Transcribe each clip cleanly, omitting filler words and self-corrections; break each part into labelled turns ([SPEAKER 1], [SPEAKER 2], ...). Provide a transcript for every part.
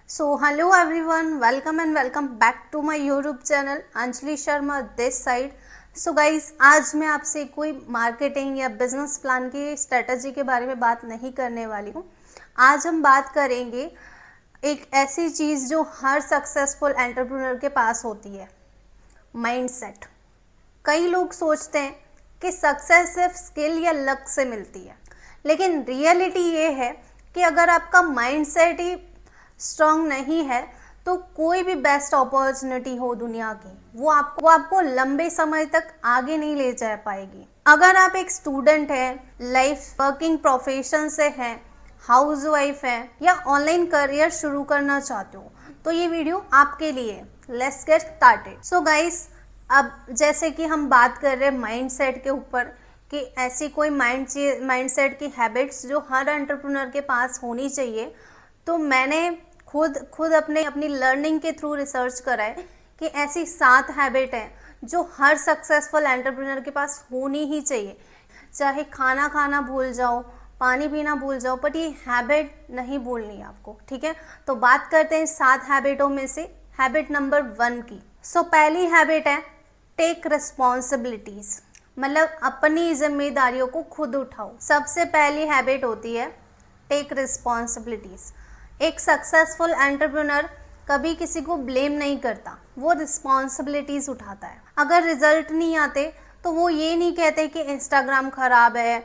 [SPEAKER 1] So hello everyone, welcome and welcome back to my YouTube channel Anjali Sharma this side. So guys, आज मैं आपसे कोई marketing या business plan की स्ट्रेटजी के बारे में बात नहीं करने वाली हूँ. आज हम बात करेंगे एक ऐसी चीज़ जो हर सक्सेसफुल एंटरप्रेन्योर के पास होती है, माइंडसेट. कई लोग सोचते हैं कि सक्सेस सिर्फ स्किल या लक से मिलती है, लेकिन रियलिटी ये है कि अगर आपका माइंडसेट ही स्ट्रॉन्ग नहीं है तो कोई भी बेस्ट अपॉर्चुनिटी हो दुनिया की वो आपको लंबे समय तक आगे नहीं ले जा पाएगी. अगर आप एक स्टूडेंट हैं, लाइफ वर्किंग प्रोफेशन से हैं, हाउस वाइफ हैं या ऑनलाइन करियर शुरू करना चाहते हो तो ये वीडियो आपके लिए. Let's get started. So guys, अब जैसे कि हम बात कर रहे हैं माइंडसेट के ऊपर कि ऐसी कोई माइंडसेट की हैबिट्स जो हर एंटरप्रेन्योर के पास होनी चाहिए, तो मैंने खुद अपनी लर्निंग के थ्रू रिसर्च करा है कि ऐसी 7 हैबिट हैं जो हर सक्सेसफुल एंटरप्रेन्योर के पास होनी ही चाहिए. चाहे खाना भूल जाओ, पानी पीना भूल जाओ, बट ये हैबिट नहीं भूलनी आपको. ठीक है, तो बात करते हैं 7 हैबिटों में से हैबिट नंबर 1 की. सो पहली हैबिट है टेक रिस्पॉन्सिबिलिटीज, मतलब अपनी जिम्मेदारियों को खुद उठाओ. सबसे पहली हैबिट होती है टेक रिस्पॉन्सिबिलिटीज. एक सक्सेसफुल एंटरप्रेन्योर कभी किसी को ब्लेम नहीं करता, वो रिस्पॉन्सिबिलिटीज उठाता है. अगर रिजल्ट नहीं आते तो वो ये नहीं कहते कि इंस्टाग्राम खराब है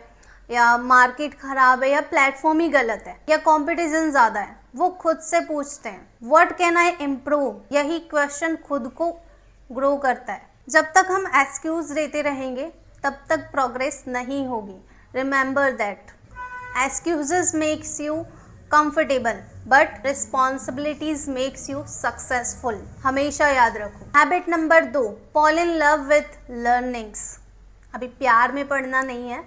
[SPEAKER 1] या मार्केट खराब है या प्लेटफॉर्म ही गलत है या कंपटीशन ज़्यादा है. वो खुद से पूछते हैं व्हाट कैन आई इम्प्रूव. यही क्वेश्चन खुद को ग्रो करता है. जब तक हम एक्सक्यूज देते रहेंगे तब तक प्रोग्रेस नहीं होगी. Remember that excuses makes you comfortable but responsibilities makes you successful. हमेशा याद रखो. Habit number 2, fall in love with learnings. अभी प्यार में पड़ना नहीं है,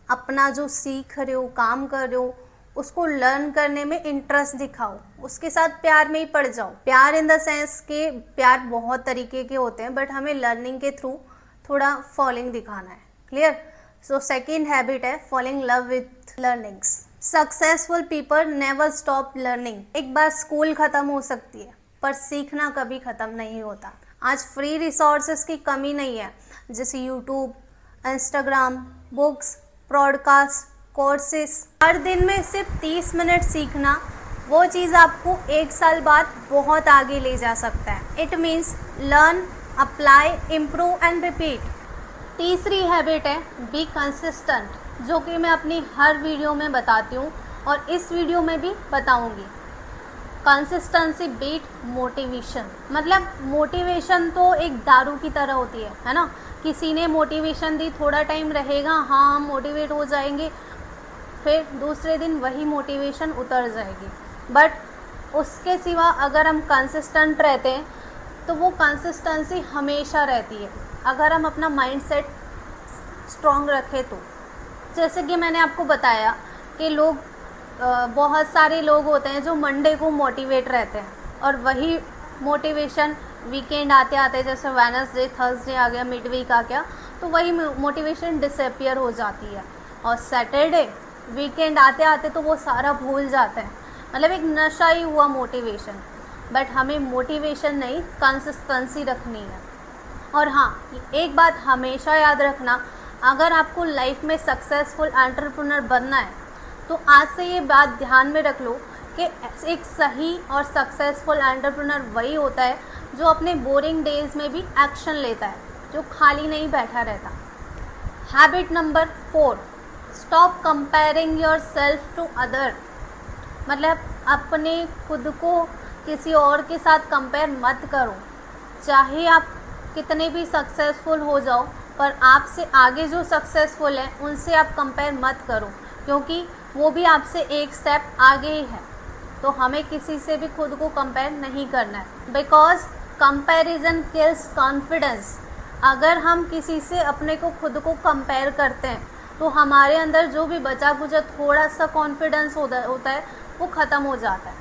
[SPEAKER 1] अपना जो सीख रहे हो, काम कर रहे हो, उसको लर्न करने में इंटरेस्ट दिखाओ, उसके साथ प्यार में ही पड़ जाओ. प्यार इन द सेंस के प्यार बहुत तरीके के होते हैं, बट हमें लर्निंग के थ्रू थोड़ा फॉलिंग दिखाना है. क्लियर? सो सेकेंड हैबिट है falling love with learnings. Successful people never stop learning. एक बार स्कूल खत्म हो सकती है पर सीखना कभी खत्म नहीं होता. आज फ्री रिसोर्सेज की कमी नहीं है, जैसे YouTube, Instagram, books, broadcast, courses. हर दिन में सिर्फ 30 मिनट सीखना वो चीज़ आपको 1 साल बाद बहुत आगे ले जा सकता है. It means learn, apply, improve and repeat. तीसरी हैबिट है बी कंसिस्टेंट, जो कि मैं अपनी हर वीडियो में बताती हूँ और इस वीडियो में भी बताऊँगी. Consistency beat motivation. मतलब मोटिवेशन तो एक दारू की तरह होती है ना. किसी ने मोटिवेशन दी, थोड़ा टाइम रहेगा, हाँ हम मोटिवेट हो जाएंगे, फिर दूसरे दिन वही मोटिवेशन उतर जाएगी. बट उसके सिवा अगर हम कंसिस्टेंट रहते हैं तो वो कंसिस्टेंसी हमेशा रहती है अगर हम अपना माइंडसेट स्ट्रॉन्ग रखें तो. जैसे कि मैंने आपको बताया कि बहुत सारे लोग होते हैं जो मंडे को मोटिवेट रहते हैं और वही मोटिवेशन वीकेंड आते आते, जैसे वेडनेसडे, थर्सडे आ गया, मिड वीक आ गया, तो वही मोटिवेशन डिसअपियर हो जाती है. और सैटरडे वीकेंड आते आते तो वो सारा भूल जाते हैं. मतलब एक नशा ही हुआ मोटिवेशन. बट हमें मोटिवेशन नहीं, कंसिस्टेंसी रखनी है. और हाँ, एक बात हमेशा याद रखना, अगर आपको लाइफ में सक्सेसफुल एंटरप्रेन्योर बनना है तो आज से ये बात ध्यान में रख लो कि एक सही और सक्सेसफुल एंटरप्रेन्योर वही होता है जो अपने बोरिंग डेज में भी एक्शन लेता है, जो खाली नहीं बैठा रहता. Habit number 4, stop comparing yourself to other. मतलब अपने खुद को किसी और के साथ कंपेयर मत करो. चाहे आप कितने भी सक्सेसफुल हो जाओ, पर आपसे आगे जो सक्सेसफुल है उनसे आप कंपेयर मत करो, क्योंकि वो भी आपसे एक स्टेप आगे ही है. तो हमें किसी से भी खुद को कंपेयर नहीं करना है, बिकॉज कंपैरिजन किल्स कॉन्फिडेंस. अगर हम किसी से अपने को खुद को कंपेयर करते हैं तो हमारे अंदर जो भी बचा कुचा थोड़ा सा कॉन्फिडेंस होता है वो ख़त्म हो जाता है.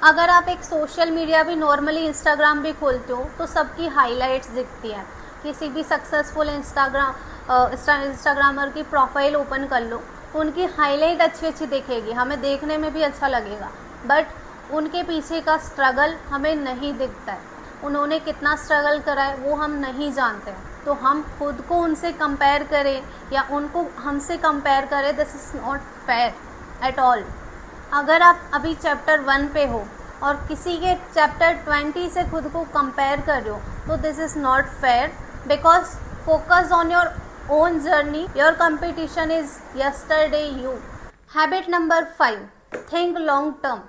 [SPEAKER 1] अगर आप एक सोशल मीडिया भी नॉर्मली इंस्टाग्राम भी खोलते हो तो सबकी हाइलाइट्स दिखती हैं. किसी भी सक्सेसफुल इंस्टाग्रामर की प्रोफाइल ओपन कर लो, उनकी हाईलाइट अच्छी दिखेगी, हमें देखने में भी अच्छा लगेगा. बट उनके पीछे का स्ट्रगल हमें नहीं दिखता है, उन्होंने कितना स्ट्रगल करा है वो हम नहीं जानते हैं। तो हम खुद को उनसे कंपेयर करें या उनको हमसे कंपेयर करें, this is not fair at all. अगर आप अभी चैप्टर 1 पे हो और किसी के चैप्टर 20 से खुद को कंपेयर कर रहे हो, तो this is not fair, because focus on your own journey, your competition is yesterday you. Habit number 5, think long term.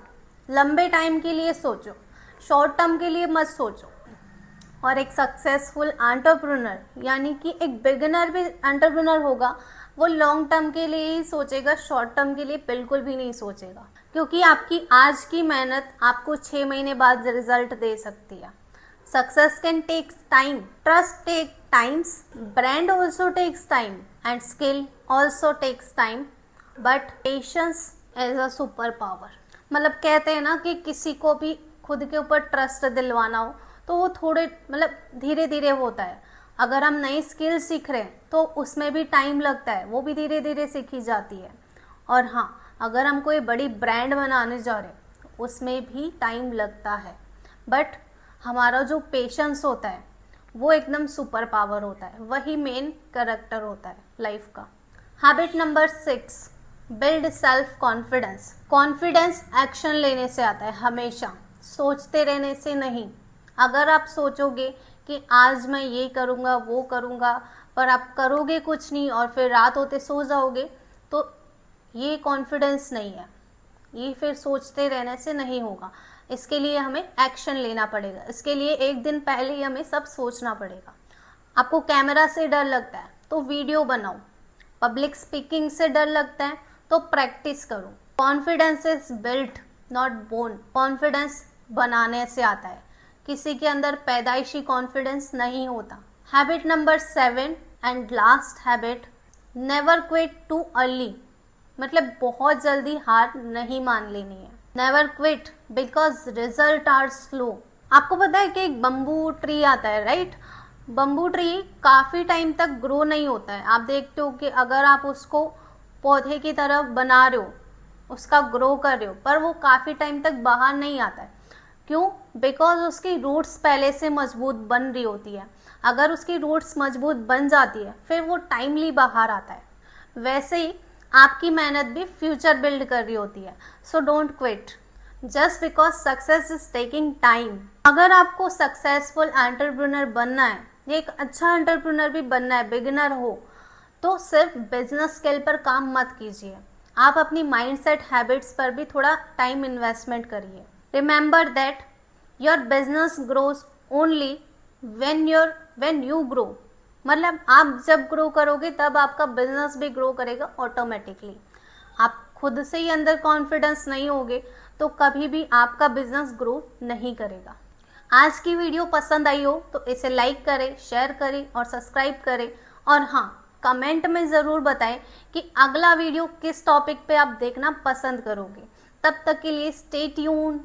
[SPEAKER 1] लंबे टाइम के लिए सोचो, शॉर्ट टर्म के लिए मत सोचो। और एक सक्सेसफुल एंटरप्रेन्योर, यानी कि एक बिगिनर भी एंटरप्रेन्योर होगा, वो लॉन्ग टर्म के लिए ही सोचेगा, शॉर्ट टर्म के लिए बिल्कुल भी नहीं सोचेगा, क्योंकि आपकी आज की मेहनत आपको 6 महीने बाद रिजल्ट दे सकती है। Success can takes time, trust take times, brand also takes time and skill also takes time, but patience as a super power. मतलब कहते हैं ना कि किसी को भी खुद के ऊपर ट्रस्ट दिलवाना हो तो वो थोड़े धीरे धीरे होता है। अगर हम नई स्किल सीख रहे हैं तो उसमें भी टाइम लगता है, वो भी धीरे धीरे सीखी जाती है। और हाँ, अगर हम कोई बड़ी ब्रांड बनाने जा रहे हैं उसमें भी टाइम लगता है, बट हमारा जो पेशेंस होता है वो एकदम सुपर पावर होता है, वही मेन कैरेक्टर होता है लाइफ का। Habit number 6, build self confidence. Confidence action लेने से आता है, हमेशा सोचते रहने से नहीं। अगर आप सोचोगे कि आज मैं ये करूँगा वो करूँगा, पर आप करोगे कुछ नहीं और फिर रात होते सो जाओगे, तो ये कॉन्फिडेंस नहीं है, ये फिर सोचते रहने से नहीं होगा। इसके लिए हमें एक्शन लेना पड़ेगा, इसके लिए एक दिन पहले ही हमें सब सोचना पड़ेगा। आपको कैमरा से डर लगता है तो वीडियो बनाओ, पब्लिक स्पीकिंग से डर लगता है तो प्रैक्टिस करो। Confidence is built not born. Confidence बनाने से आता है, किसी के अंदर पैदाइशी कॉन्फिडेंस नहीं होता। Habit number 7 and last habit, never quit too early. मतलब बहुत जल्दी हार नहीं मान लेनी है। Never quit because result are slow. आपको पता है कि एक बम्बू ट्री आता है, राइट? बम्बू ट्री काफ़ी टाइम तक ग्रो नहीं होता है। आप देखते हो कि अगर आप उसको पौधे की तरफ बना रहे हो, उसका ग्रो कर रहे हो, पर वो काफ़ी टाइम तक बाहर नहीं आता है। क्यों? बिकॉज उसकी रूट्स पहले से मजबूत बन रही होती है। अगर उसकी रूट्स मजबूत बन जाती है फिर वो टाइमली बाहर आता है। वैसे ही आपकी मेहनत भी फ्यूचर बिल्ड कर रही होती है। So don't quit just because success is taking time. अगर आपको सक्सेसफुल एंटरप्रेन्योर बनना है, एक अच्छा एंटरप्रेन्योर भी बनना है, बिगिनर हो, तो सिर्फ बिजनेस स्किल पर काम मत कीजिए, आप अपनी माइंडसेट हैबिट्स पर भी थोड़ा टाइम इन्वेस्टमेंट करिए। Remember that your business grows only when you grow. मतलब आप जब ग्रो करोगे तब आपका बिजनेस भी ग्रो करेगा ऑटोमेटिकली। आप खुद से ही अंदर कॉन्फिडेंस नहीं होगे तो कभी भी आपका बिजनेस ग्रो नहीं करेगा। आज की वीडियो पसंद आई हो तो इसे लाइक करें, शेयर करें और सब्सक्राइब करें। और हाँ, कमेंट में ज़रूर बताएं कि अगला वीडियो किस टॉपिक पे आप देखना पसंद करोगे। तब तक के लिए स्टे ट्यून्ड।